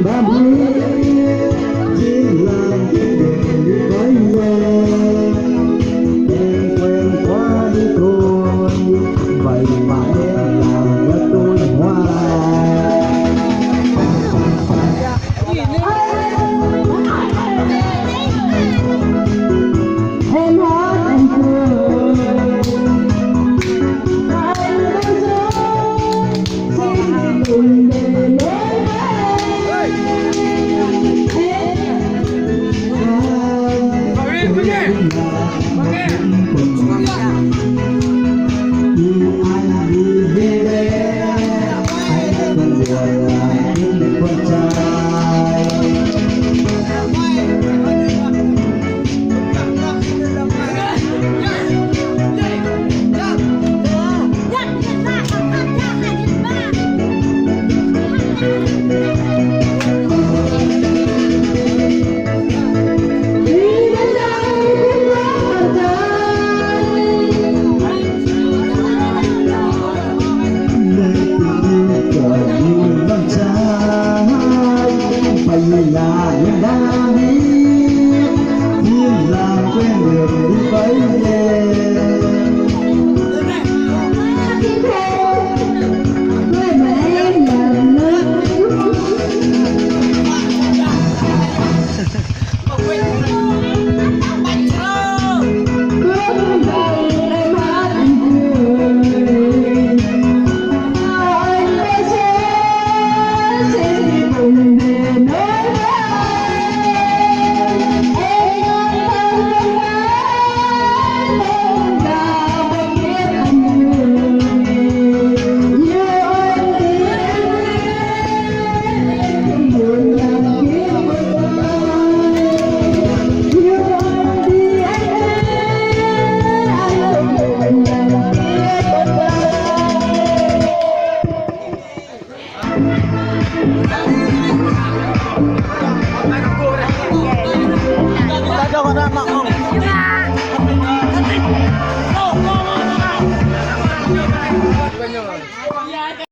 ba mươi chỉ là với em quen quá đi thôi, vậy mà em làm cho tôi hoài. Em hát anh cười, anh đang sống xin đừng để lối là em đã biết nhưng làm quen được đi với Jangan anak